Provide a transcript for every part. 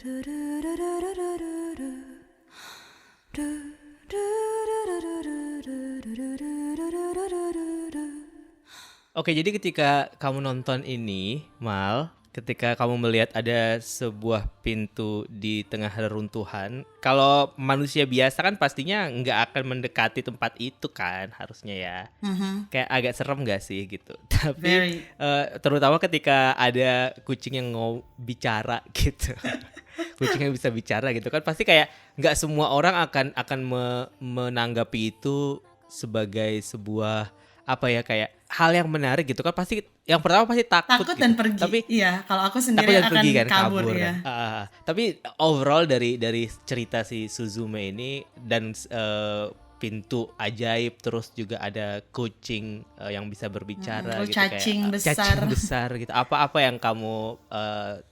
Oke, jadi ketika kamu nonton ini, Mal, ketika kamu melihat ada sebuah pintu di tengah reruntuhan, kalau manusia biasa kan pastinya nggak akan mendekati tempat itu kan, harusnya ya. Kayak agak serem nggak sih gitu. Tapi Very. terutama ketika ada kucing yang mau bicara gitu. Kucing yang bisa bicara gitu kan, pasti kayak nggak semua orang akan menanggapi itu sebagai sebuah apa ya, kayak hal yang menarik gitu kan. Pasti yang pertama pasti takut Takut gitu. dan pergi. Tapi Iya, kalau aku takut sendiri dan akan pergi kan, kabur kabur kan. ya. Tapi overall dari cerita si Suzume ini dan pintu ajaib, terus juga ada kucing yang bisa berbicara Terus gitu, kayak cacing besar. cacing besar gitu. Apa yang kamu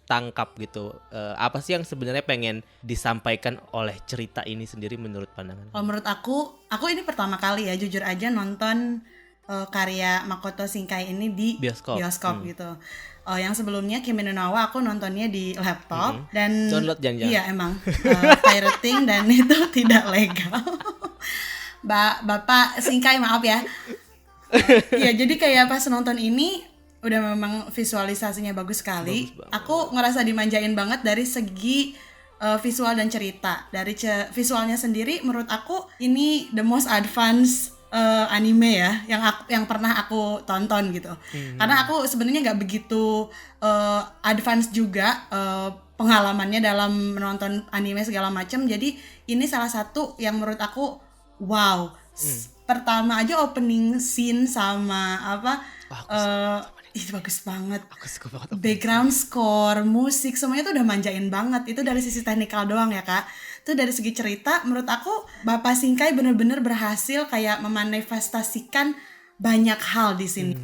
tangkap gitu? Apa sih yang sebenarnya pengen disampaikan oleh cerita ini sendiri menurut pandangan? Kalau menurut aku ini pertama kali ya jujur aja nonton karya Makoto Shinkai ini di Bioskop. gitu. Yang sebelumnya Kimi no Na wa aku nontonnya di laptop dan Download jangan-jangan. iya emang pirating dan itu tidak legal. Bapak Shinkai maaf ya. Iya jadi kayak pas nonton ini udah memang visualisasinya bagus sekali. Bagus banget. Aku ngerasa dimanjain banget dari segi visual dan cerita. Dari visualnya sendiri menurut aku ini the most advanced anime ya yang pernah aku tonton gitu. Karena aku sebenarnya nggak begitu advance juga pengalamannya dalam menonton anime segala macam. Jadi ini salah satu yang menurut aku wow. Pertama aja opening scene sama apa itu bagus banget. Aku suka banget. Background score, musik, semuanya tuh udah manjain banget. Itu dari sisi teknikal doang ya kak. Itu dari segi cerita, menurut aku Bapak Shinkai bener-bener berhasil kayak memanifestasikan banyak hal di sini.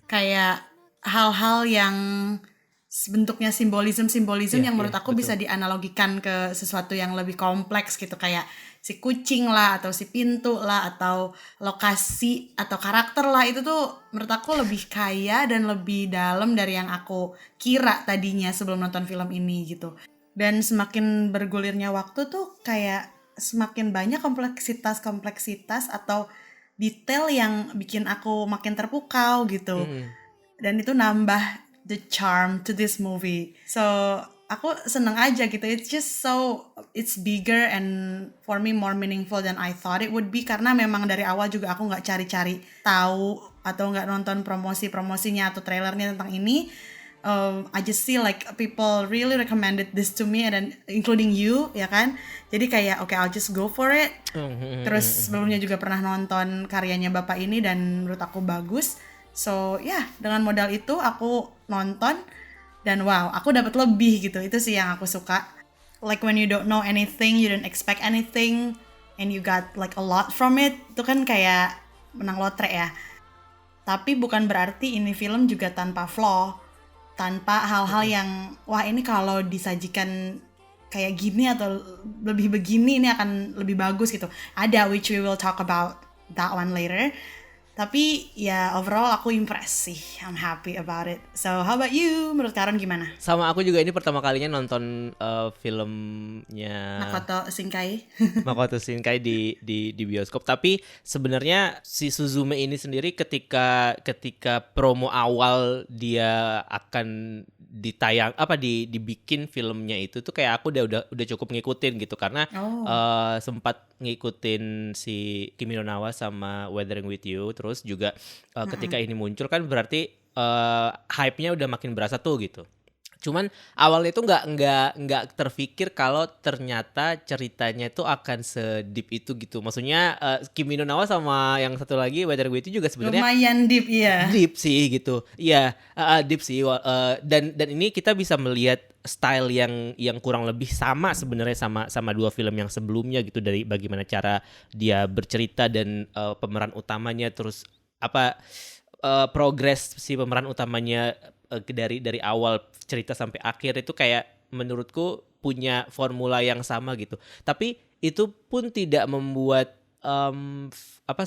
Kayak hal-hal yang bentuknya simbolisme yang menurut aku bisa dianalogikan ke sesuatu yang lebih kompleks gitu, kayak si kucing lah atau si pintu lah atau lokasi atau karakter lah, itu tuh menurut aku lebih kaya dan lebih dalam dari yang aku kira tadinya sebelum nonton film ini gitu. Dan semakin bergulirnya waktu tuh kayak semakin banyak kompleksitas atau detail yang bikin aku makin terpukau gitu. Dan itu nambah the charm to this movie. So aku seneng aja gitu. It's bigger and for me more meaningful than I thought it would be. Karena memang dari awal juga aku nggak cari-cari tahu atau nggak nonton promosinya atau trailernya tentang ini. I just see like people really recommended this to me, and then including you ya kan. Jadi kayak okay, I'll just go for it. Terus sebelumnya juga pernah nonton karyanya bapak ini dan menurut aku bagus. So dengan modal itu aku nonton dan wow, aku dapat lebih gitu. Itu sih yang aku suka. Like when you don't know anything, you don't expect anything, and you got like a lot from it. Itu kan kayak menang lotre ya. Tapi bukan berarti ini film juga tanpa flaw, tanpa hal-hal yang wah ini kalau disajikan kayak gini atau lebih begini ini akan lebih bagus gitu. Ada, which we will talk about that one later. Tapi ya overall aku impressed sih. I'm happy about it. So how about you? Menurut Karon gimana? Sama aku juga, ini pertama kalinya nonton filmnya Makoto Shinkai di bioskop. Tapi sebenarnya si Suzume ini sendiri ketika promo awal dia akan ditayang dibikin filmnya itu tuh kayak aku udah cukup ngikutin gitu, karena sempat ngikutin si Kimi no Na wa sama Weathering with You. Terus juga ketika ini muncul kan berarti hype-nya udah makin berasa tuh gitu. Cuman awalnya itu nggak terpikir kalau ternyata ceritanya itu akan sedip itu gitu. Maksudnya Kimi no Na wa sama yang satu lagi Weathering with You juga sebenarnya lumayan deep ya. Deep sih gitu. Iya, deep sih. Dan ini kita bisa melihat style yang kurang lebih sama sebenarnya sama dua film yang sebelumnya gitu, dari bagaimana cara dia bercerita dan pemeran utamanya, terus progres si pemeran utamanya dari awal cerita sampai akhir itu kayak menurutku punya formula yang sama gitu. Tapi itu pun tidak membuat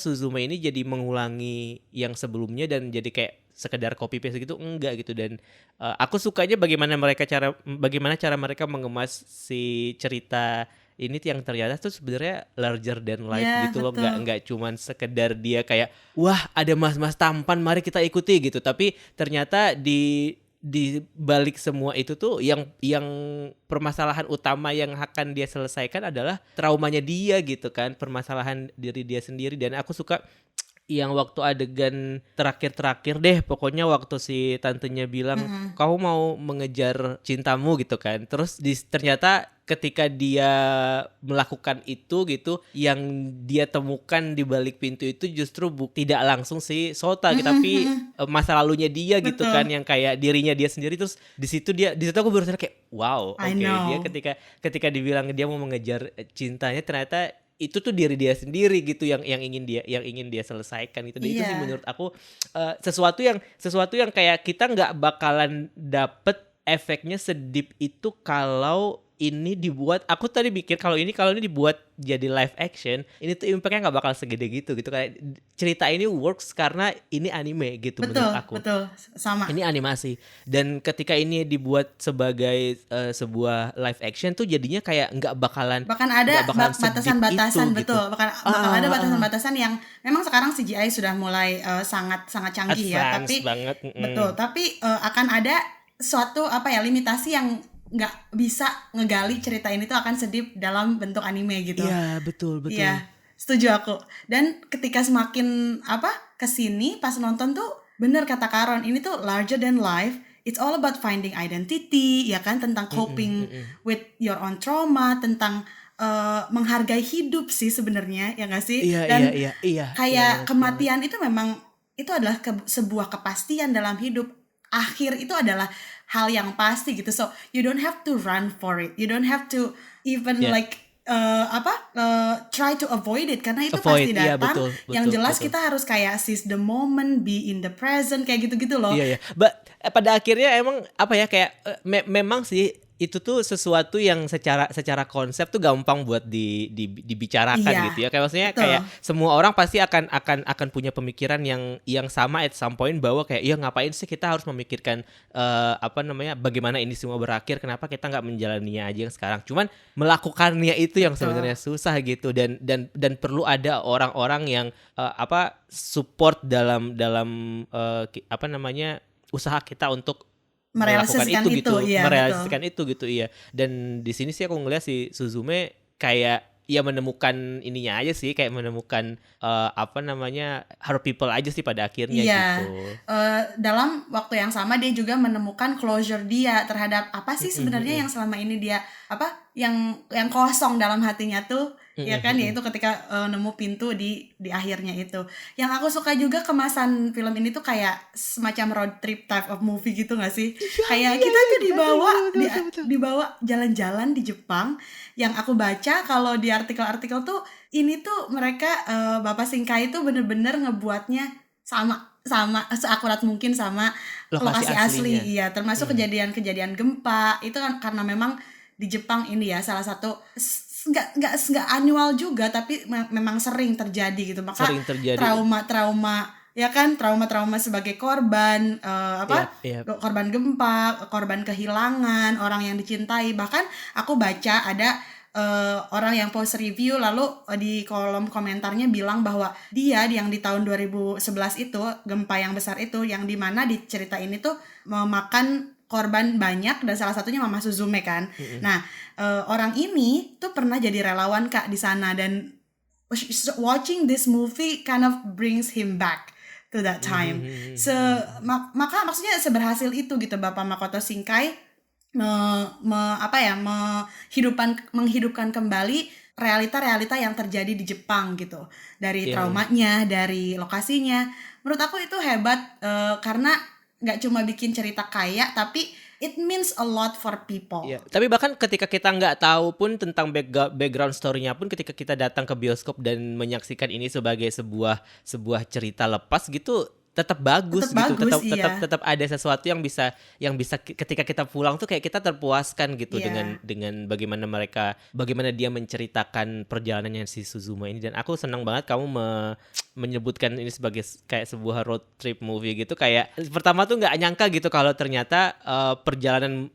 Suzume ini jadi mengulangi yang sebelumnya dan jadi kayak sekedar copy paste gitu, enggak gitu. Dan aku sukanya bagaimana cara mereka mengemas si cerita ini yang ternyata tuh sebenarnya larger than life gitu loh, nggak cuman sekedar dia kayak wah ada mas-mas tampan mari kita ikuti gitu, tapi ternyata di balik semua itu tuh yang permasalahan utama yang akan dia selesaikan adalah traumanya dia gitu kan, permasalahan diri dia sendiri. Dan aku suka yang waktu adegan terakhir deh, pokoknya waktu si tantenya bilang kamu mau mengejar cintamu gitu kan, terus ternyata ketika dia melakukan itu gitu, yang dia temukan di balik pintu itu justru tidak langsung si Sota gitu, tapi masa lalunya dia gitu kan, yang kayak dirinya dia sendiri. Terus di situ aku baru sadar kayak wow, oke, dia ketika dibilang dia mau mengejar cintanya, ternyata itu tuh diri dia sendiri gitu yang ingin dia selesaikan gitu. Dan itu sih menurut aku sesuatu yang kayak kita nggak bakalan dapet efeknya sedip itu kalau ini dibuat. Aku tadi pikir kalau ini dibuat jadi live action, ini tuh impactnya nggak bakal segede gitu kayak cerita ini works karena ini anime gitu. Menurut aku betul sama, ini animasi, dan ketika ini dibuat sebagai sebuah live action tuh jadinya kayak nggak bakalan ada batasan-batasan betul gitu. bakal ada batasan-batasan yang memang sekarang CGI sudah mulai sangat canggih ya, tapi banget. Betul, tapi akan ada suatu limitasi yang nggak bisa ngegali cerita ini tuh akan sedip dalam bentuk anime gitu. Iya betul. Iya, setuju aku. Dan ketika semakin kesini pas nonton tuh bener kata Karon, ini tuh larger than life. It's all about finding identity, ya kan, tentang coping with your own trauma, tentang menghargai hidup sih sebenarnya, ya nggak sih? Iya. Kayak kematian itu memang itu adalah sebuah kepastian dalam hidup. Akhir itu adalah hal yang pasti gitu. So you don't have to run for it. You don't have to even try to avoid it, karena itu pasti datang. Betul, yang jelas kita harus kayak seize the moment, be in the present, kayak gitu-gitu loh. Iya. Pada akhirnya emang kayak memang sih itu tuh sesuatu yang secara konsep tuh gampang buat dibicarakan gitu ya. Kayak maksudnya kayak semua orang pasti akan punya pemikiran yang sama at some point, bahwa kayak ngapain sih kita harus memikirkan bagaimana ini semua berakhir, kenapa kita nggak menjalaninya aja yang sekarang. Cuman melakukannya itu yang sebenarnya susah gitu, dan perlu ada orang-orang yang support dalam usaha kita untuk merealisasikan itu gitu. Iya. Dan di sini sih aku ngeliat si Suzume kayak menemukan ininya aja sih, kayak menemukan her people aja sih pada akhirnya gitu. Dalam waktu yang sama dia juga menemukan closure dia terhadap apa sih sebenarnya yang selama ini dia yang kosong dalam hatinya tuh. Ya kan, yaitu ketika nemu pintu di akhirnya itu. Yang aku suka juga kemasan film ini tuh kayak semacam road trip type of movie gitu gak sih? Kayak kita tuh dibawa jalan-jalan di Jepang. Yang aku baca kalau di artikel-artikel tuh ini tuh mereka Bapak Shinkai itu bener-bener ngebuatnya sama seakurat mungkin sama lokasi asli. Iya, termasuk kejadian gempa itu kan karena memang di Jepang ini ya salah satu nggak annual juga, tapi memang sering terjadi gitu. Maka trauma ya kan, trauma sebagai korban korban gempa, korban kehilangan orang yang dicintai. Bahkan aku baca ada orang yang post review lalu di kolom komentarnya bilang bahwa dia yang di tahun 2011 itu gempa yang besar itu, yang dimana di cerita ini tuh memakan korban banyak, dan salah satunya Mama Suzume kan. Nah, orang ini tuh pernah jadi relawan Kak di sana, dan watching this movie kind of brings him back to that time. Maka maksudnya seberhasil itu gitu Bapak Makoto Shinkai menghidupkan kembali realita-realita yang terjadi di Jepang gitu. Dari traumanya, dari lokasinya. Menurut aku itu hebat karena nggak cuma bikin cerita kaya, tapi it means a lot for people. Yeah. Tapi bahkan ketika kita nggak tahu pun tentang background story-nya pun, ketika kita datang ke bioskop dan menyaksikan ini sebagai sebuah cerita lepas gitu, tetap bagus Tetap gitu, bagus, tetap ada sesuatu yang bisa ketika kita pulang tuh kayak kita terpuaskan gitu dengan bagaimana dia menceritakan perjalanannya si Suzume ini. Dan aku senang banget kamu menyebutkan ini sebagai kayak sebuah road trip movie gitu. Kayak pertama tuh nggak nyangka gitu kalau ternyata perjalanan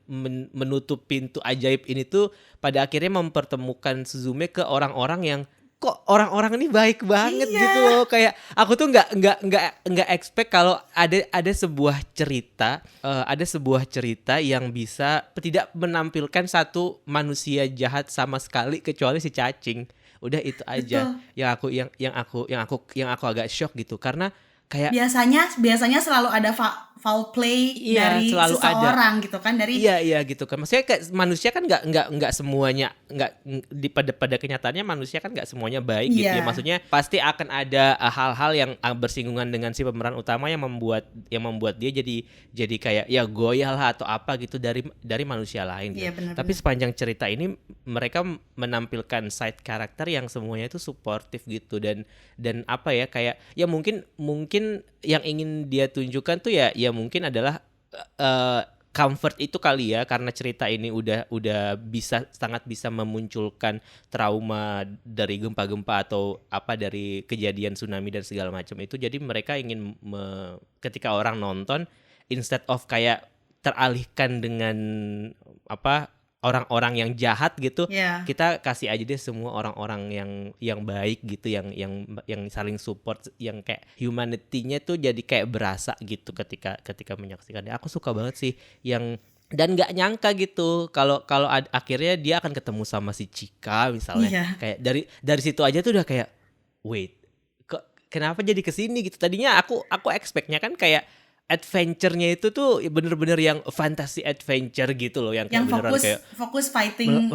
menutup pintu ajaib ini tuh pada akhirnya mempertemukan Suzume ke orang-orang yang kok orang-orang ini baik banget gitu loh. Kayak aku tuh nggak expect kalau ada sebuah cerita yang bisa tidak menampilkan satu manusia jahat sama sekali kecuali si cacing. Udah itu aja. Betul. yang aku agak shock gitu karena kayak biasanya selalu ada foul play dari seseorang ada. Gitu kan dari iya gitu kan, maksudnya kayak manusia kan nggak semuanya pada kenyataannya manusia kan nggak semuanya baik gitu ya, maksudnya pasti akan ada hal-hal yang bersinggungan dengan si pemeran utama yang membuat dia jadi kayak ya goyah lah atau apa gitu dari manusia lain gitu. Bener-bener. Tapi sepanjang cerita ini mereka menampilkan side karakter yang semuanya itu suportif gitu dan apa ya kayak ya mungkin yang ingin dia tunjukkan tuh ya mungkin adalah comfort itu kali ya, karena cerita ini udah sangat bisa memunculkan trauma dari gempa-gempa atau apa dari kejadian tsunami dan segala macam itu. Jadi mereka ingin ketika orang nonton instead of kayak teralihkan dengan apa orang-orang yang jahat gitu, kita kasih aja deh semua orang-orang yang baik gitu, yang saling support, yang kayak humanity-nya tuh jadi kayak berasa gitu ketika menyaksikan. Aku suka banget sih dan nggak nyangka gitu kalau akhirnya dia akan ketemu sama si Chika misalnya. Kayak dari situ aja tuh udah kayak wait, kenapa jadi kesini gitu. Tadinya aku expect-nya kan kayak adventure-nya itu tuh bener-bener yang fantasy adventure gitu loh, yang beneran kayak fokus fighting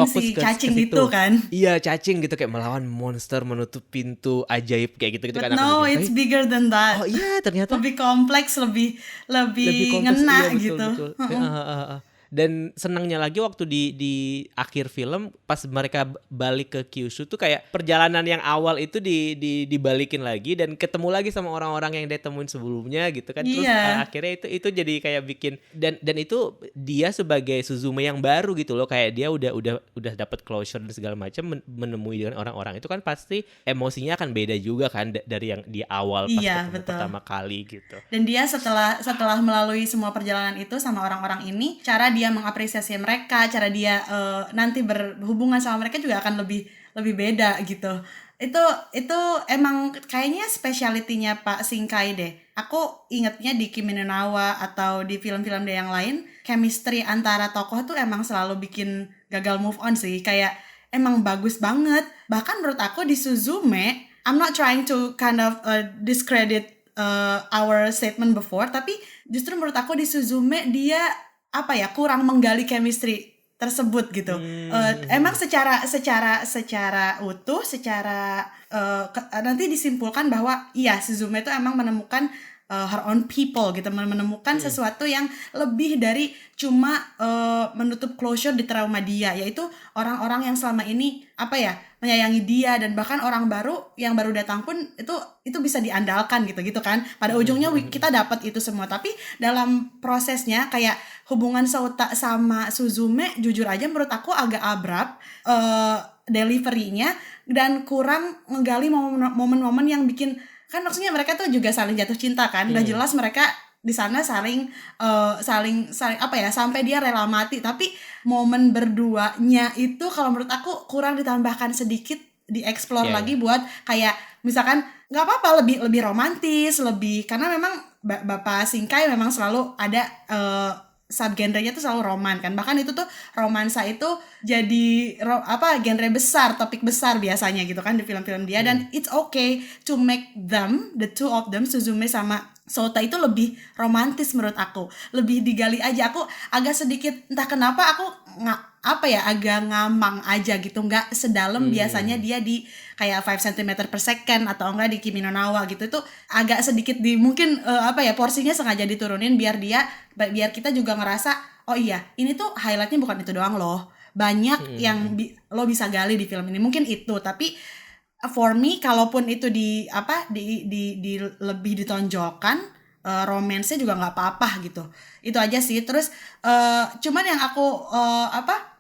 si cacing itu kan. Iya, cacing gitu kayak melawan monster, menutup pintu ajaib kayak gitu kan. No, it's bigger than that. Oh iya, ternyata lebih kompleks, lebih ngena gitu. Betul. Dan senangnya lagi waktu di akhir film pas mereka balik ke Kyushu tuh kayak perjalanan yang awal itu dibalikin lagi dan ketemu lagi sama orang-orang yang dia temuin sebelumnya gitu kan. Terus akhirnya itu jadi kayak bikin dan itu dia sebagai Suzume yang baru gitu loh, kayak dia udah dapat closure dan segala macam, menemui dengan orang-orang itu kan pasti emosinya akan beda juga kan dari yang di awal pas ketemu pertama kali gitu. Dan dia setelah melalui semua perjalanan itu sama orang-orang ini, cara dia mengapresiasi mereka, cara dia nanti berhubungan sama mereka juga akan lebih beda gitu. Itu emang kayaknya speciality-nya Pak Shinkai deh. Aku ingetnya di Kimi no Na wa atau di film-film dia yang lain, chemistry antara tokoh tuh emang selalu bikin gagal move on sih. Kayak emang bagus banget. Bahkan menurut aku di Suzume, I'm not trying to kind of discredit our statement before, tapi justru menurut aku di Suzume dia kurang menggali chemistry tersebut gitu. Emang secara utuh, nanti disimpulkan bahwa iya Suzume itu emang menemukan her own people gitu, menemukan sesuatu yang lebih dari cuma menutup closure di trauma dia, yaitu orang-orang yang selama ini menyayangi dia, dan bahkan orang baru yang baru datang pun itu bisa diandalkan gitu kan. Pada ujungnya kita dapat itu semua, tapi dalam prosesnya kayak hubungan Sota sama Suzume jujur aja menurut aku agak abrupt delivery-nya, dan kurang menggali momen-momen yang bikin, kan maksudnya mereka tuh juga saling jatuh cinta kan. Udah jelas mereka di sana saling sampai dia rela mati, tapi momen berduanya itu kalau menurut aku kurang ditambahkan sedikit, dieksplor lagi buat kayak misalkan nggak apa-apa lebih romantis, lebih, karena memang Bapak Shinkai memang selalu ada subgenrenya tuh selalu roman kan. Bahkan itu tuh romansa itu jadi genre besar, topik besar biasanya gitu kan di film-film dia. Dan it's okay to make the two of them, Suzume sama Sota itu lebih romantis menurut aku, lebih digali aja. Aku agak sedikit entah kenapa aku agak ngamang aja gitu, nggak sedalam biasanya dia di kayak 5 cm per second atau enggak di Kimi no Na wa gitu. Itu agak sedikit mungkin porsinya sengaja diturunin biar kita juga ngerasa oh iya ini tuh highlightnya bukan itu doang loh, banyak yang lo bisa gali di film ini, mungkin itu. Tapi for me kalaupun itu di lebih ditonjolkan, romance-nya juga nggak apa-apa gitu. Itu aja sih. Terus cuman yang aku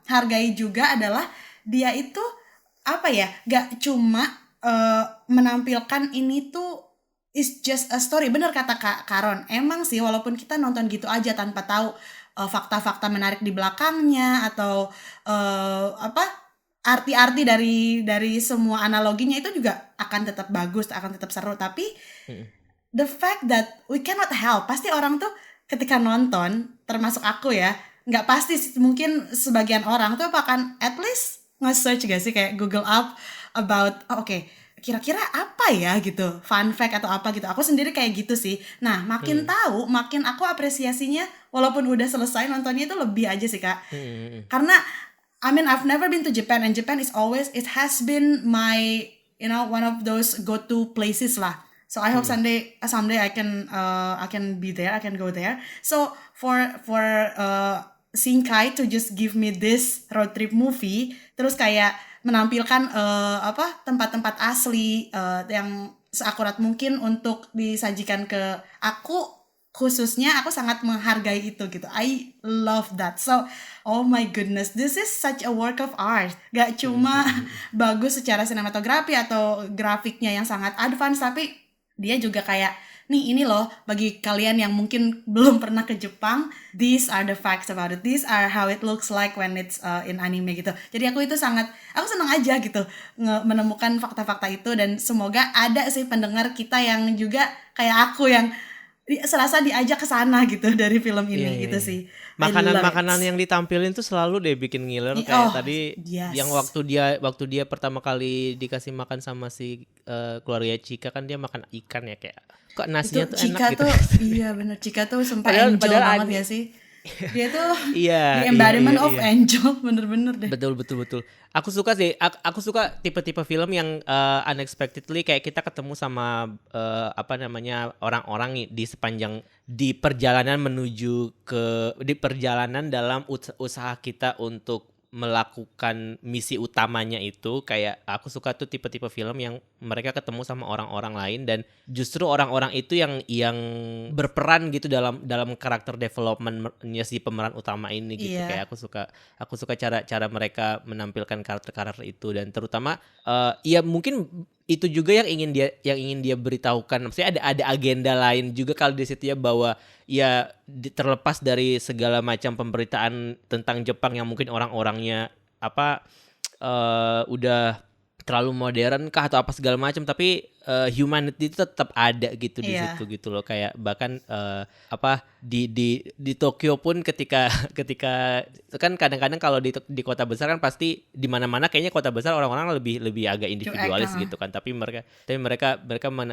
hargai juga adalah dia itu gak cuma menampilkan ini tuh it's just a story. Bener kata Kak Karon, emang sih walaupun kita nonton gitu aja tanpa tahu fakta-fakta menarik di belakangnya atau arti-arti dari semua analoginya, itu juga akan tetap bagus, akan tetap seru. Tapi the fact that we cannot help, pasti orang tuh ketika nonton, termasuk aku ya, nggak pasti, mungkin sebagian orang tuh akan at least nge-search gak sih, kayak Google up about kira-kira apa ya gitu, fun fact atau apa gitu. Aku sendiri kayak gitu sih. Nah, makin tahu, makin aku apresiasinya walaupun udah selesai nontonnya itu lebih aja sih, Kak. Karena I mean, I've never been to Japan, and Japan it has been my, one of those go-to places lah. So I hope someday I can be there, I can go there. So for Shinkai to just give me this road trip movie, terus kayak menampilkan tempat-tempat asli yang seakurat mungkin untuk disajikan ke aku, khususnya aku sangat menghargai itu gitu. I love that. So, oh my goodness, this is such a work of art. Gak cuma bagus secara sinematografi atau grafiknya yang sangat advance, tapi dia juga kayak, nih ini loh, bagi kalian yang mungkin belum pernah ke Jepang, these are the facts about it. These are how it looks like when it's in anime gitu. Jadi aku senang aja gitu menemukan fakta-fakta itu, dan semoga ada sih pendengar kita yang juga kayak aku yang serasa diajak ke sana gitu dari film ini gitu sih. Makanan yang ditampilin tuh selalu deh bikin ngiler, kayak tadi yang waktu dia pertama kali dikasih makan sama si keluarga Chika, kan dia makan ikan ya, kayak kok nasinya tuh Chika enak gitu. Iya bener, Chika tuh sumpah angel banget ya sih. Dia tuh the embodiment of angel, bener-bener deh. Betul. Aku suka sih, aku suka tipe-tipe film yang unexpectedly kayak kita ketemu sama orang-orang di perjalanan dalam usaha kita untuk melakukan misi utamanya itu. Kayak aku suka tuh tipe-tipe film yang mereka ketemu sama orang-orang lain, dan justru orang-orang itu yang berperan gitu dalam karakter development-nya si pemeran utama ini gitu. Kayak aku suka cara mereka menampilkan karakter itu, dan terutama mungkin itu juga yang ingin dia beritahukan. Maksudnya ada agenda lain juga kalau di situ ya, bahwa ya terlepas dari segala macam pemberitaan tentang Jepang yang mungkin orang-orangnya udah terlalu modern kah atau apa segala macam, tapi humanity itu tetap ada gitu di situ gitu loh. Kayak bahkan di Tokyo pun ketika kan kadang-kadang kalau di kota besar kan pasti di mana-mana kayaknya kota besar orang-orang lebih agak individualis gitu kan, tapi mereka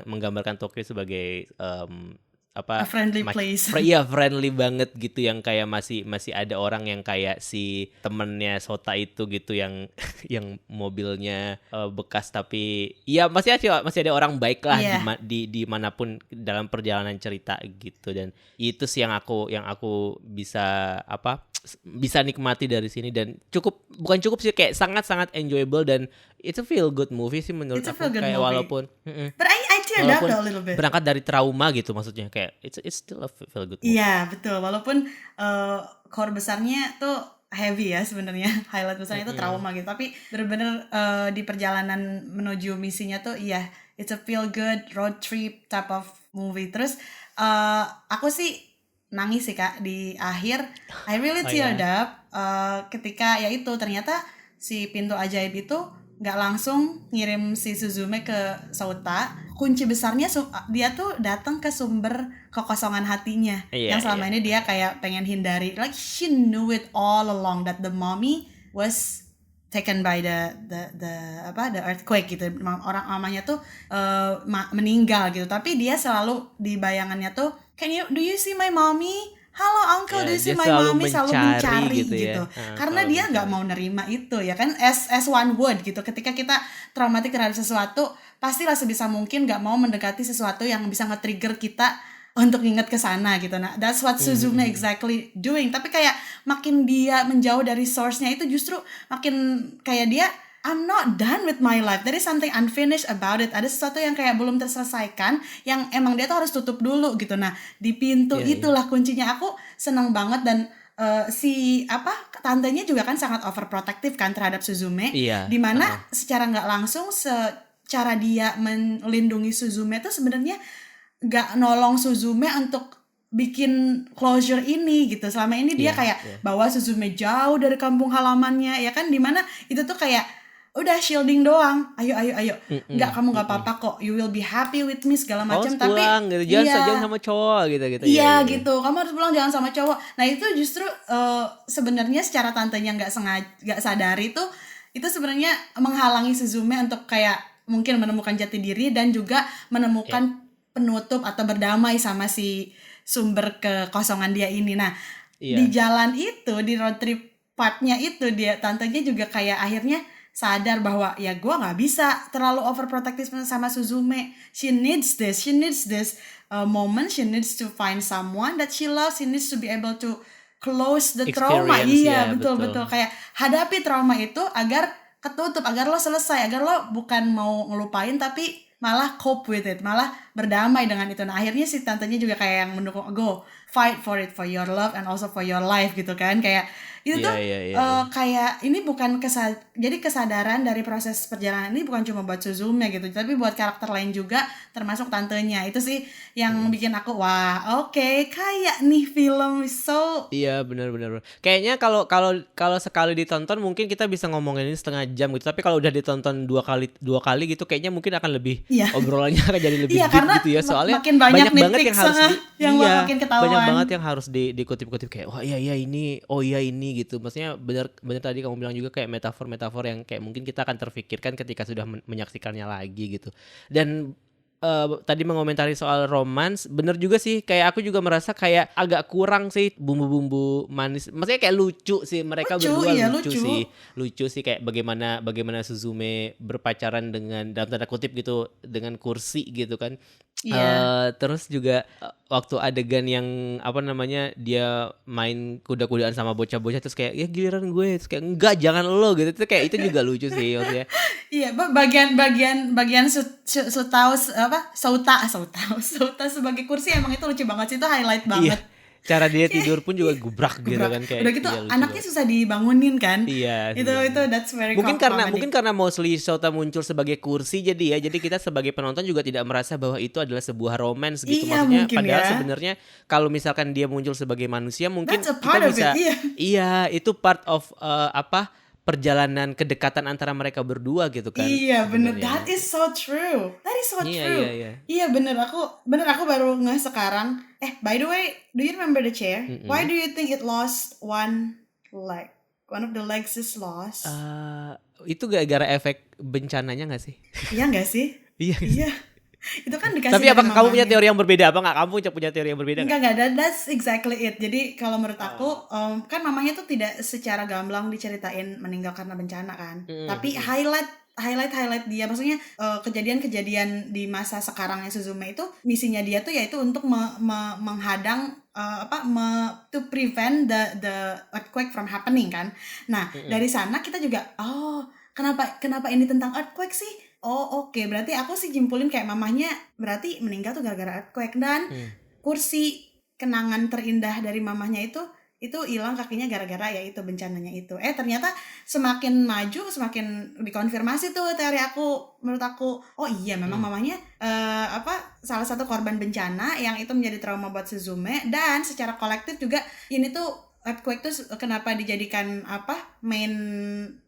menggambarkan Tokyo sebagai a friendly place. Iya, friendly banget gitu, yang kayak masih ada orang yang kayak si temennya Sota itu gitu, yang mobilnya bekas, tapi ya masih ada orang baik lah di manapun dalam perjalanan cerita gitu. Dan itu sih yang aku bisa nikmati dari sini, dan bukan cukup sih, kayak sangat enjoyable, dan it's a feel good movie sih menurut aku, kayak movie. Walaupun but I teared up a little bit. Berangkat dari trauma gitu, maksudnya kayak it's still a feel good movie. Iya, betul. Walaupun core besarnya tuh heavy ya sebenarnya, highlight besarnya itu trauma gitu, tapi benar-benar di perjalanan menuju misinya tuh it's a feel good road trip type of movie. Terus aku sih nangis sih Kak di akhir. I really teared up ketika itu ternyata si pintu ajaib itu nggak langsung ngirim si Suzume ke Sauta. Kunci besarnya dia tuh datang ke sumber kekosongan hatinya yang selama ini dia kayak pengen hindari. Like she knew it all along that the mommy was taken by the earthquake gitu. Orang mamanya tuh meninggal gitu. Tapi dia selalu di bayangannya tuh, do you see my mommy? Halo uncle, do you see my mommy? Selalu mencari gitu. Karena dia nggak mau nerima itu ya kan, as one would gitu. Ketika kita traumatik terhadap sesuatu, pastilah sebisa mungkin nggak mau mendekati sesuatu yang bisa nge-trigger kita untuk ingat ke sana gitu. Nah, that's what Suzume exactly doing. Tapi kayak makin dia menjauh dari source-nya itu, justru makin kayak dia I'm not done with my life. There is something unfinished about it. Ada sesuatu yang kayak belum terselesaikan, yang emang dia tuh harus tutup dulu gitu. Nah, di pintu itulah kuncinya. Aku senang banget dan tantenya juga kan sangat overprotective kan terhadap Suzume. Dimana secara nggak langsung cara dia melindungi Suzume tuh sebenarnya nggak nolong Suzume untuk bikin closure ini gitu. Selama ini dia kayak bawa Suzume jauh dari kampung halamannya ya kan, dimana itu tuh kayak udah shielding doang. Ayo nggak, kamu nggak apa-apa kok, you will be happy with me segala macam. Tapi pulang gitu, jangan sama cowok gitu iya gitu, kamu harus pulang, jangan sama cowok. Nah itu justru sebenarnya secara tantenya nggak sadari tuh, itu sebenarnya menghalangi Suzume untuk kayak mungkin menemukan jati diri dan juga menemukan penutup atau berdamai sama si sumber kekosongan dia ini. Nah, di jalan itu, di road trip partnya itu, dia tantenya juga kayak akhirnya sadar bahwa ya gue nggak bisa terlalu overprotective sama Suzume. She needs this moment. She needs to find someone that she loves. She needs to be able to close the trauma. Iya, betul. Kayak hadapi trauma itu agar ketutup, agar lo selesai, agar lo bukan mau ngelupain tapi malah cope with it, malah berdamai dengan itu. Nah akhirnya si tantenya juga kayak yang mendukung, go fight for it, for your love and also for your life gitu kan. Kayak itu tuh kayak ini bukan jadi kesadaran dari proses perjalanan ini bukan cuma buat Suzume gitu, tapi buat karakter lain juga termasuk tantenya. Itu sih yang bikin aku wah oke, kayak nih film so benar. Kayaknya kalau sekali ditonton mungkin kita bisa ngomongin ini setengah jam gitu, tapi kalau udah ditonton dua kali gitu kayaknya mungkin akan lebih obrolannya akan jadi lebih deep gitu ya, soalnya makin banyak banget yang harus makin ketahuan. Banyak banget yang harus dikutip-kutip kayak wah iya ini gitu. Maksudnya benar tadi kamu bilang juga kayak metafor yang kayak mungkin kita akan terfikirkan ketika sudah menyaksikannya lagi gitu. Dan tadi mengomentari soal romance, bener juga sih, kayak aku juga merasa kayak agak kurang sih bumbu-bumbu manis. Maksudnya kayak lucu sih mereka berdua, lucu sih kayak bagaimana Suzume berpacaran dengan dalam tanda kutip gitu dengan kursi gitu kan. Terus juga waktu adegan yang dia main kuda-kudaan sama bocah-bocah terus kayak ya giliran gue, terus kayak enggak jangan lo gitu, itu kayak itu juga lucu sih maksudnya. bagian Souta sebagai kursi emang itu lucu banget sih, itu highlight banget. Cara dia tidur pun juga gubrak gitu kan kayak. Udah gitu anaknya susah dibangunin kan. Itu that's very mungkin karena mostly Souta muncul sebagai kursi jadi kita sebagai penonton juga tidak merasa bahwa itu adalah sebuah romance gitu. Maksudnya padahal sebenarnya kalau misalkan dia muncul sebagai manusia mungkin kita bisa itu part of perjalanan kedekatan antara mereka berdua gitu kan. Iya bener, that is so true. Iya bener, aku baru ngeh sekarang. By the way, do you remember the chair? Why do you think it lost one leg? One of the legs is lost. Itu gara-gara efek bencananya gak sih? Iya gak sih? Iya. Itu kan dikasih. Tapi apakah kamu punya teori yang berbeda? Apa nggak kamu punya teori yang berbeda? Enggak, that's exactly it. Jadi kalau menurut aku kan mamanya tuh tidak secara gamblang diceritain meninggal karena bencana kan. Tapi highlight dia, maksudnya kejadian-kejadian di masa sekarangnya Suzume itu, misinya dia tuh yaitu untuk menghadang to prevent the earthquake from happening kan. Nah dari sana kita juga kenapa ini tentang earthquake sih? Oke. Berarti aku sih jimpulin kayak mamahnya berarti meninggal tuh gara-gara earthquake. Dan kursi kenangan terindah dari mamahnya itu hilang kakinya gara-gara ya itu bencananya itu. Ternyata semakin maju semakin dikonfirmasi tuh teori aku. Menurut aku memang mamahnya salah satu korban bencana yang itu menjadi trauma buat Suzume. Dan secara kolektif juga ini tuh earthquake tuh kenapa dijadikan main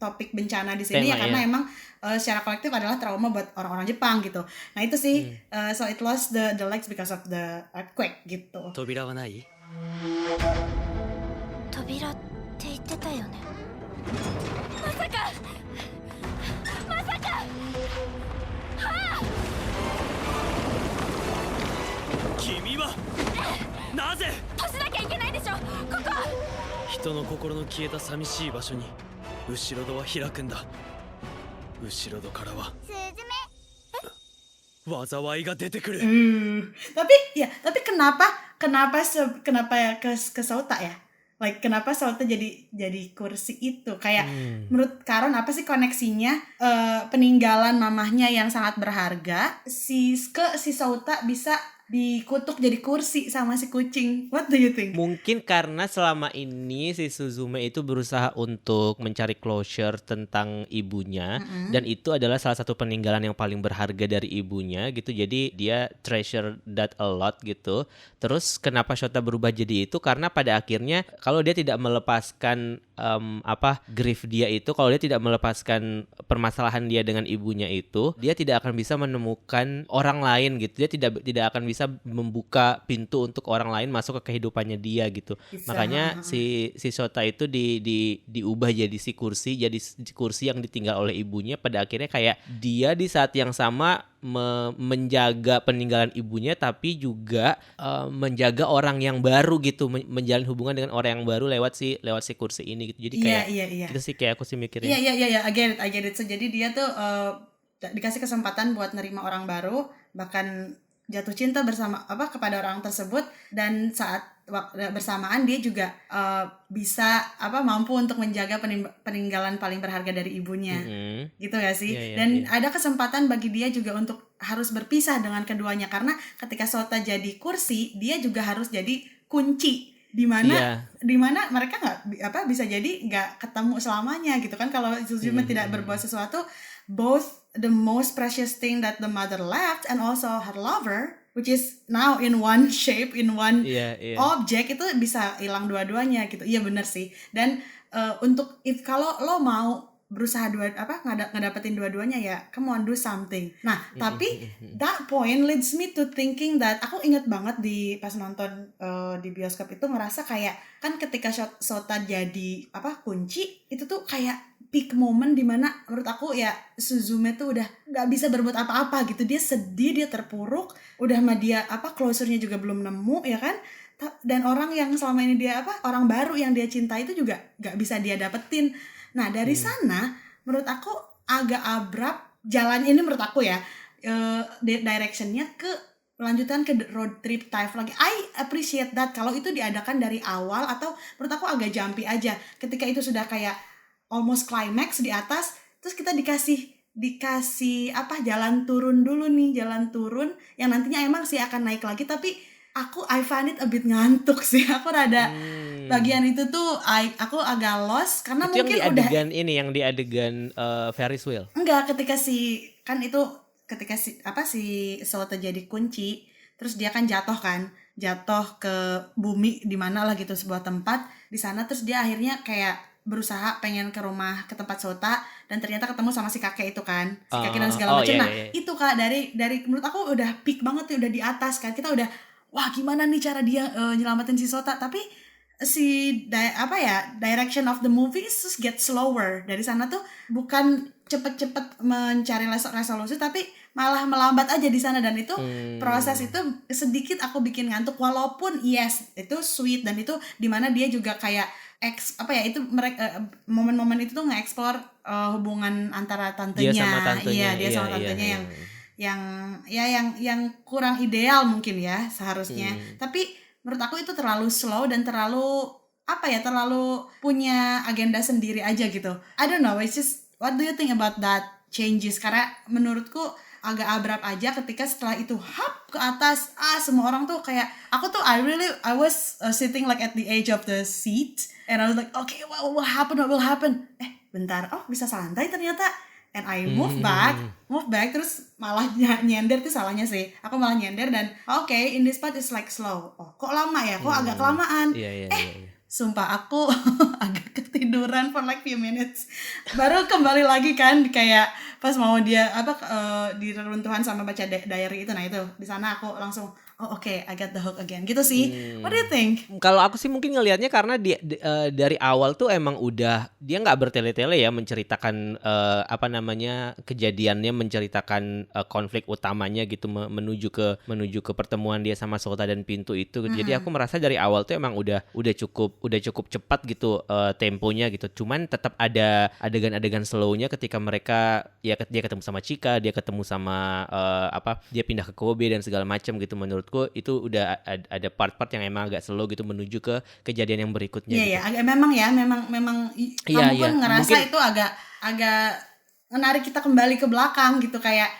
topik bencana di sini. Tema, karena emang secara kolektif adalah trauma buat orang-orang Jepang gitu. Nah itu sih so it lost the legs because of the earthquake gitu. Tobira wa nai? Tobiraって言ってたよね。まさか。君はなぜ？閉じなきゃいけないでしょ。ここ。人の心の消えた寂しい場所に後ろ戸は開くんだ。後ろ戸からは災いが出てくる。tapi kenapa ya ke Souta ya? Like kenapa Sota jadi kursi itu? Kayak menurut Karon apa sih koneksinya peninggalan mamahnya yang sangat berharga si Sota bisa dikutuk jadi kursi sama si kucing. What do you think? Mungkin karena selama ini si Suzume itu berusaha untuk mencari closure tentang ibunya, dan itu adalah salah satu peninggalan yang paling berharga dari ibunya gitu. Jadi dia treasure that a lot gitu. Terus kenapa Shota berubah jadi itu? Karena pada akhirnya kalau dia tidak melepaskan grief dia itu, kalau dia tidak melepaskan permasalahan dia dengan ibunya itu, dia tidak akan bisa menemukan orang lain gitu. Dia tidak akan bisa membuka pintu untuk orang lain masuk ke kehidupannya dia gitu. Makanya si Shota itu diubah jadi si kursi yang ditinggal oleh ibunya. Pada akhirnya kayak dia di saat yang sama menjaga peninggalan ibunya, tapi juga menjaga orang yang baru gitu, menjalin hubungan dengan orang yang baru lewat si kursi ini gitu. Jadi kayak gitu sih, kayak aku sih mikirnya. Iya, I get it. So, jadi dia tuh dikasih kesempatan buat nerima orang baru, bahkan jatuh cinta kepada orang tersebut, dan saat bersamaan dia juga bisa mampu untuk menjaga peninggalan paling berharga dari ibunya. Gitu gak sih? Dan ada kesempatan bagi dia juga untuk harus berpisah dengan keduanya, karena ketika Sota jadi kursi, dia juga harus jadi kunci, di mana mereka nggak bisa jadi nggak ketemu selamanya gitu kan. Kalau Suzume tidak berbuat sesuatu, both the most precious thing that the mother left and also her lover, which is now in one shape, in one object, itu bisa hilang dua-duanya gitu. Iya benar sih. Dan kalau lo mau berusaha ngedapetin dua-duanya, ya come on, do something. Nah, tapi that point leads me to thinking that aku ingat banget pas nonton di bioskop itu ngerasa kayak kan ketika Sota jadi kunci, itu tuh kayak peak moment dimana menurut aku ya Suzume tuh udah nggak bisa berbuat apa-apa gitu. Dia sedih, dia terpuruk, udah sama dia closure-nya juga belum nemu ya kan. Dan orang yang selama ini dia orang baru yang dia cintai itu juga nggak bisa dia dapetin. Nah dari sana menurut aku agak abrupt jalan ini menurut aku ya, directionnya ke lanjutan ke road trip Thai lagi. I appreciate that kalau itu diadakan dari awal, atau menurut aku agak jumpy aja ketika itu sudah kayak almost climax di atas, terus kita dikasih jalan turun dulu nih, jalan turun yang nantinya emang sih akan naik lagi, tapi I find it a bit ngantuk sih. Aku rada bagian itu tuh aku agak lost karena itu mungkin yang di adegan Ferris wheel. Enggak, ketika si Sota jadi kunci, terus dia kan jatuh ke bumi di mana lah gitu, sebuah tempat di sana, terus dia akhirnya kayak berusaha pengen ke tempat Sota, dan ternyata ketemu sama si kakek itu kan, si kakek dan segala macam. Itu Kak, dari menurut aku udah peak banget ya, udah di atas kan, kita udah wah gimana nih cara dia nyelamatin si Sota, tapi direction of the movie just get slower. Dari sana tuh bukan cepet-cepet mencari resolusi, tapi malah melambat aja di sana, dan itu proses itu sedikit aku bikin ngantuk, walaupun yes itu sweet, dan itu dimana dia juga kayak itu mereka momen-momen itu tuh nge-explore hubungan antara tantenya, dia sama tantenya yang kurang ideal mungkin ya seharusnya, tapi menurut aku itu terlalu slow dan terlalu punya agenda sendiri aja gitu. I don't know, it's just what do you think about that changes? Karena menurutku agak abrupt aja ketika setelah itu hap ke atas, semua orang tuh kayak I was sitting like at the edge of the seat and I was like okay, what will happen? Bentar, bisa santai ternyata. And I move back terus malah nyender, itu salahnya sih. Aku malah nyender dan okay, in this part is like slow. Kok lama ya? Kok agak kelamaan? Sumpah aku agak ketiduran for like few minutes. Baru kembali lagi kan kayak pas mau dia di reruntuhan sama baca diary itu. Nah itu di sana aku langsung okay, I got the hook again gitu sih. What do you think? Kalau aku sih mungkin ngelihatnya karena dia dari awal tuh emang udah dia nggak bertele-tele ya menceritakan kejadiannya, menceritakan konflik utamanya gitu, menuju ke pertemuan dia sama Sota dan pintu itu. Jadi aku merasa dari awal tuh emang udah cukup cepat gitu temponya gitu. Cuman tetap ada adegan-adegan slownya ketika mereka ya dia ketemu sama Chika, dia ketemu sama dia pindah ke Kobe dan segala macam gitu. Menurutku menurutku itu udah ada part-part yang emang agak slow gitu menuju ke kejadian yang berikutnya. Iya, gitu. memang kamu pun ngerasa mungkin, itu agak menarik kita kembali ke belakang gitu, kayak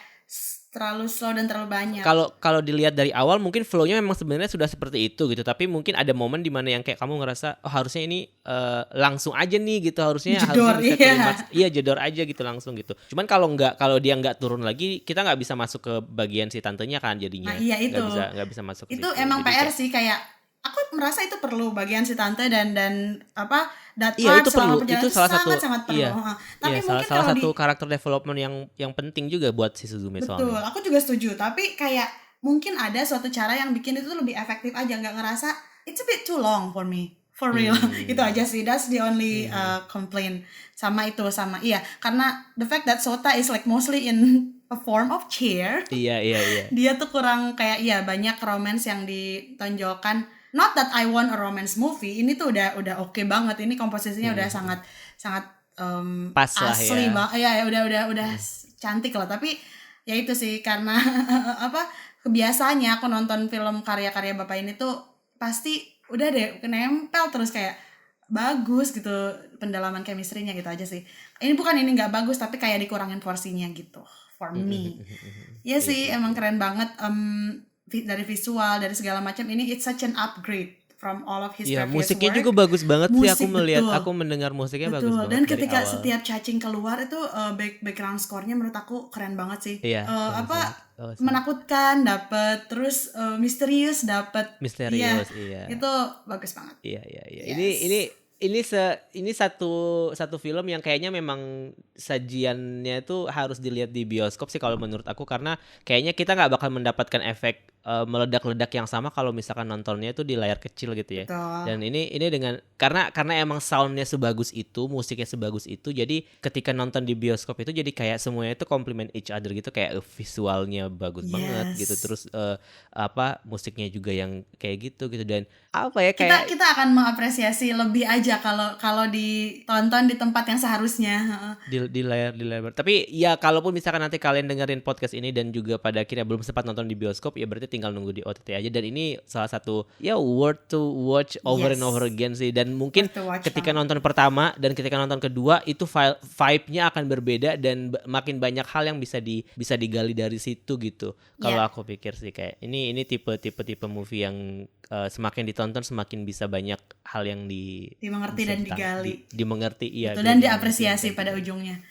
terlalu slow dan terlalu banyak. Kalau dilihat dari awal mungkin flow-nya memang sebenarnya sudah seperti itu gitu, tapi mungkin ada momen di mana yang kayak kamu ngerasa harusnya ini langsung aja nih gitu, harusnya bisa terima, jedor aja gitu langsung gitu. Cuman kalau dia nggak turun lagi, kita nggak bisa masuk ke bagian si tantenya kan jadinya. Nah, iya itu. Nggak bisa masuk. Itu emang PR sih, kayak aku merasa itu perlu bagian si tante dan that part itu perlu, itu sangat perlu. Tapi mungkin salah satu karakter development yang penting juga buat si Suzume soalnya. Betul, aku juga setuju. Tapi kayak mungkin ada suatu cara yang bikin itu lebih efektif aja, nggak ngerasa it's a bit too long for me. For real, itu aja sih. That's the only complaint sama iya. Karena the fact that Sota is like mostly in a form of chair. Iya. Dia tuh kurang kayak banyak romance yang ditonjolkan. Not that I want a romance movie. Ini tuh udah oke banget. Ini komposisinya udah sangat pas asli banget. Ya udah cantik lah. Tapi ya itu sih karena kebiasaannya aku nonton film karya-karya Bapak ini tuh pasti udah deh nempel terus, kayak bagus gitu pendalaman chemistry-nya gitu aja sih. Ini nggak bagus, tapi kayak dikurangin porsinya gitu for me. Ya sih, emang keren banget. Dari visual, dari segala macam, ini it's such an upgrade from all of his previous musiknya work. juga bagus banget sih, aku mendengar musiknya bagus banget. Dan ketika setiap cacing keluar itu background score-nya menurut aku keren banget sih. Menakutkan dapet, terus misterius dapet. Iya. Itu bagus banget. Iya. Yes. Ini satu film yang kayaknya memang sajiannya itu harus dilihat di bioskop sih kalau menurut aku, karena kayaknya kita nggak bakal mendapatkan efek meledak-ledak yang sama kalau misalkan nontonnya itu di layar kecil gitu ya. Betul. Dan ini dengan karena emang soundnya sebagus itu, musiknya sebagus itu, jadi ketika nonton di bioskop itu jadi kayak semuanya itu complement each other gitu, kayak visualnya bagus banget gitu, terus musiknya juga yang kayak gitu dan kayak kita akan mengapresiasi lebih aja kalau ditonton di tempat yang seharusnya di layar. Tapi ya kalaupun misalkan nanti kalian dengerin podcast ini dan juga pada akhirnya belum sempat nonton di bioskop, ya berarti tinggal nunggu di OTT aja. Dan ini salah satu worth to watch over and over again sih. Dan mungkin ketika nonton pertama dan ketika nonton kedua itu vibe-nya akan berbeda dan makin banyak hal yang bisa digali dari situ gitu. Kalau aku pikir sih kayak ini tipe movie yang semakin ditonton semakin bisa banyak hal yang dimengerti dan digali. Dimengerti dan diapresiasi pada ujungnya.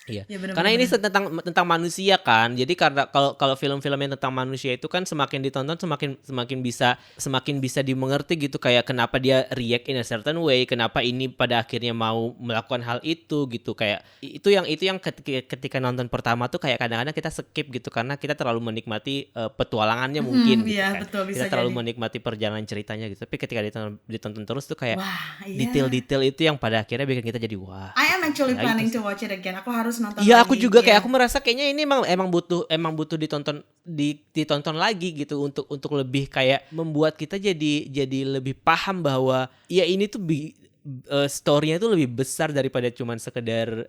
Iya. Ya, karena ini tentang manusia kan. Jadi karena kalau film-film yang tentang manusia itu kan semakin ditonton semakin bisa dimengerti gitu, kayak kenapa dia react in a certain way, kenapa ini pada akhirnya mau melakukan hal itu gitu. Kayak itu yang ketika nonton pertama tuh kayak kadang-kadang kita skip gitu karena kita terlalu menikmati petualangannya mungkin gitu kan. Betul, bisa kita terlalu menikmati perjalanan ceritanya gitu. Tapi ketika ditonton terus tuh kayak detail-detail itu yang pada akhirnya bikin kita jadi wah. I am actually planning to watch it again. Aku harus nonton lagi. Aku juga kayak aku merasa kayaknya ini emang butuh ditonton lagi gitu untuk lebih kayak membuat kita jadi lebih paham bahwa ya ini tuh story-nya itu lebih besar daripada cuman sekedar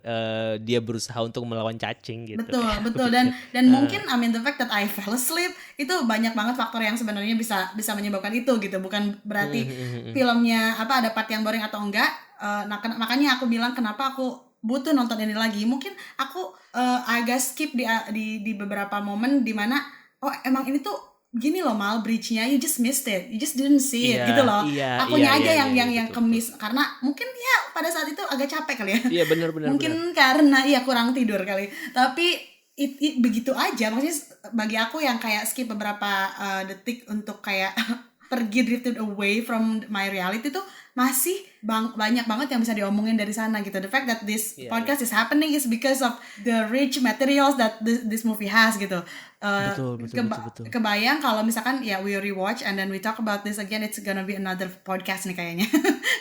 dia berusaha untuk melawan cacing gitu. Betul. Dan mungkin the fact that I fell asleep itu banyak banget faktor yang sebenarnya bisa menyebabkan itu gitu. Bukan berarti filmnya ada part yang boring atau enggak. Makanya aku bilang kenapa aku butuh nonton ini lagi. Mungkin aku agak skip di beberapa momen di mana emang ini tuh gini loh Mal, bridge-nya you just missed it, you just didn't see it gitu loh. Akunya aja yang kemis karena mungkin pada saat itu agak capek kali ya. Iya benar. Mungkin karena kurang tidur kali. Tapi begitu aja, maksudnya bagi aku yang kayak skip beberapa detik untuk kayak pergi drifted away from my reality tuh masih banyak banget yang bisa diomongin dari sana gitu. The fact that this podcast is happening is because of the rich materials that this movie has gitu. Betul. Kebayang kalau misalkan we rewatch and then we talk about this again, it's gonna be another podcast nih kayaknya.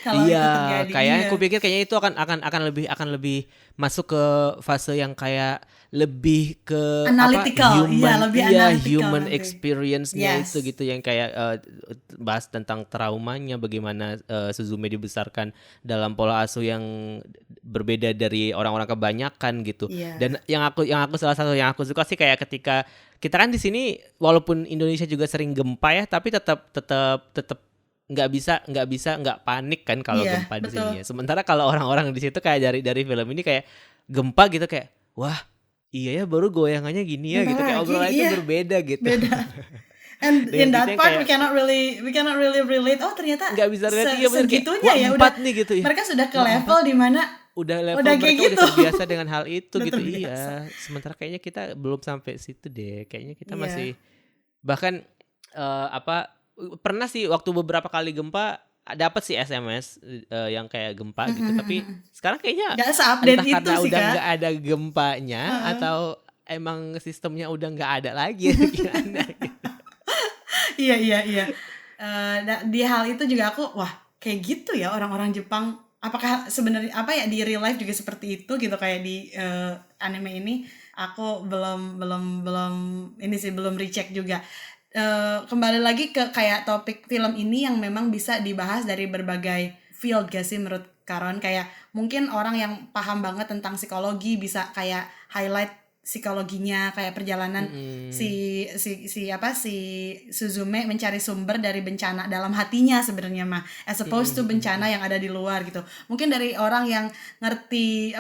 Kalau itu terjadi. Kayaknya aku pikir kayaknya itu akan lebih masuk ke fase yang kayak lebih ke analytical, lebih analytical human experience-nya itu gitu, yang kayak bahas tentang traumanya, bagaimana Suzume dibesarkan dalam pola asuh yang berbeda dari orang-orang kebanyakan gitu. Dan yang aku salah satu yang aku suka sih kayak ketika kita kan di sini walaupun Indonesia juga sering gempa ya, tapi tetap nggak bisa nggak panik kan kalau gempa di sini ya. Sementara kalau orang-orang di situ kayak dari film ini kayak gempa gitu kayak wah iya ya baru goyangannya gini ya gitu, kayak obrolan itu berbeda gitu. Beda. And in that part kayak, we cannot really relate. Oh ternyata nggak bisa relate segitunya ya udah nih gitu ya. Mereka sudah ke level di mana udah mereka gitu. Udah terbiasa dengan hal itu gitu. Iya. Sementara kayaknya kita belum sampai situ deh. Kayaknya kita masih bahkan pernah sih waktu beberapa kali gempa dapat sih SMS yang kayak gempa gitu, tapi sekarang kayaknya nggak se-update itu karena sih udah Kak. nggak ada gempanya atau emang sistemnya udah nggak ada lagi gimana gitu. Iya. Di hal itu juga aku kayak gitu ya orang-orang Jepang. Apakah sebenarnya di real life juga seperti itu gitu kayak di anime ini? Aku belum recheck juga. Kembali lagi ke kayak topik film ini yang memang bisa dibahas dari berbagai field gak sih menurut Karon? Kayak mungkin orang yang paham banget tentang psikologi bisa kayak highlight psikologinya, kayak perjalanan si Suzume mencari sumber dari bencana dalam hatinya sebenarnya mah, as opposed to bencana yang ada di luar gitu. Mungkin dari orang yang ngerti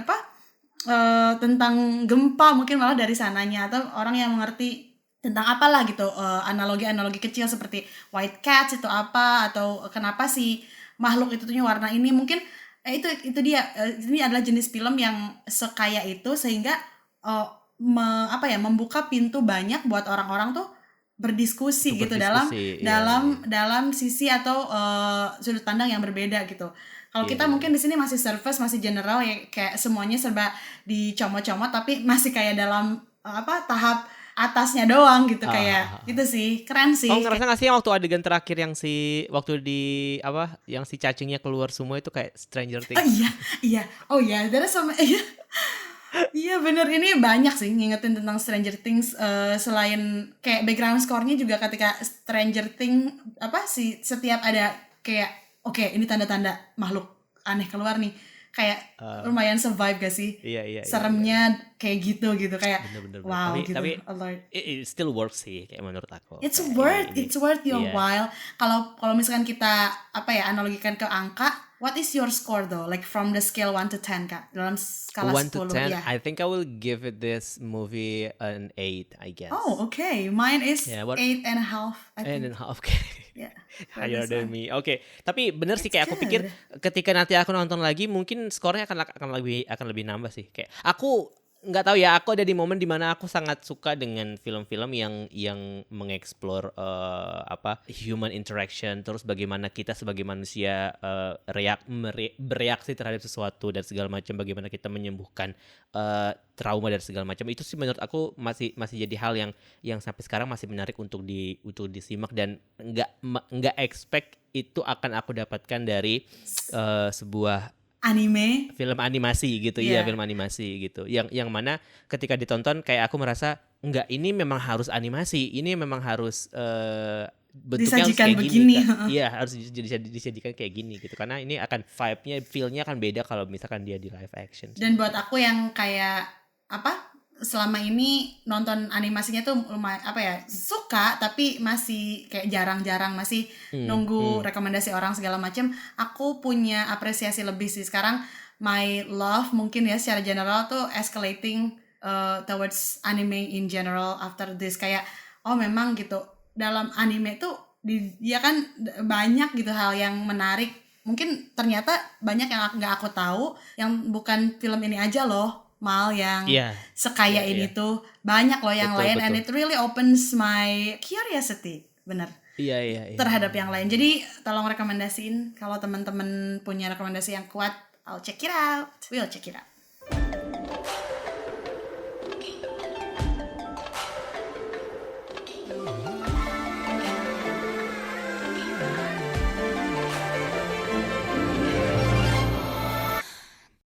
tentang gempa mungkin malah dari sananya, atau orang yang mengerti tentang apalah gitu, analogi kecil seperti white cats itu apa, atau kenapa si makhluk itu punya warna ini, mungkin itu dia, ini adalah jenis film yang sekaya itu sehingga membuka pintu banyak buat orang-orang tuh berdiskusi gitu dalam sisi atau sudut pandang yang berbeda gitu. Kalau kita mungkin di sini masih surface, masih general ya, kayak semuanya serba dicomot-comot, tapi masih kayak dalam tahap atasnya doang gitu, kayak gitu sih, keren sih. Oh ngerasa nggak sih waktu adegan terakhir yang yang si cacingnya keluar semua itu kayak Stranger Things? Oh iya, dari sama iya bener, ini banyak sih ngingetin tentang Stranger Things. Selain kayak background score-nya juga ketika Stranger Things setiap ada kayak oke, ini tanda-tanda makhluk aneh keluar nih, kayak lumayan survive gak sih? Iya. Seremnya kayak gitu kayak bener. wow tapi alert. It still works sih kayak menurut aku. It's worth your while. Kalau misalkan kita analogikan ke angka, what is your score though? Like from the scale 1 to 10 Kak? Dalam skala 1 to 10, ya. I think I will give it this movie an 8, I guess. Oh, okay. Mine is 8.5. 8.5, okay. Yeah. Higher than me. Okay. Tapi bener sih kayak aku pikir ketika nanti aku nonton lagi mungkin skornya akan lebih nambah sih. Kayak aku nggak tahu ya, aku ada di momen dimana aku sangat suka dengan film-film yang mengeksplor human interaction, terus bagaimana kita sebagai manusia bereaksi terhadap sesuatu dan segala macam, bagaimana kita menyembuhkan trauma dan segala macam. Itu sih menurut aku masih jadi hal yang sampai sekarang masih menarik untuk disimak, dan nggak expect itu akan aku dapatkan dari sebuah film animasi gitu. Iya, film animasi gitu. Yang mana ketika ditonton kayak aku merasa enggak, ini memang harus animasi. Ini memang harus bentuknya harus kayak gini. Iya, harus disajikan kayak gini gitu. Karena ini akan vibe-nya, feel-nya akan beda kalau misalkan dia di live action. Dan buat aku yang kayak selama ini nonton animasinya tuh lumayan suka, tapi masih kayak jarang-jarang masih nunggu rekomendasi orang segala macam. Aku punya apresiasi lebih sih sekarang. My love mungkin ya secara general tuh escalating towards anime in general after this. Kayak memang gitu dalam anime tuh dia kan banyak gitu hal yang menarik. Mungkin ternyata banyak yang nggak aku tahu, yang bukan film ini aja loh Mal, yang sekaya ini tuh banyak loh yang lain. And it really opens my curiosity, bener. Iya. Terhadap yang lain. Jadi tolong rekomendasiin, kalau teman-teman punya rekomendasi yang kuat, I'll check it out. We'll check it out.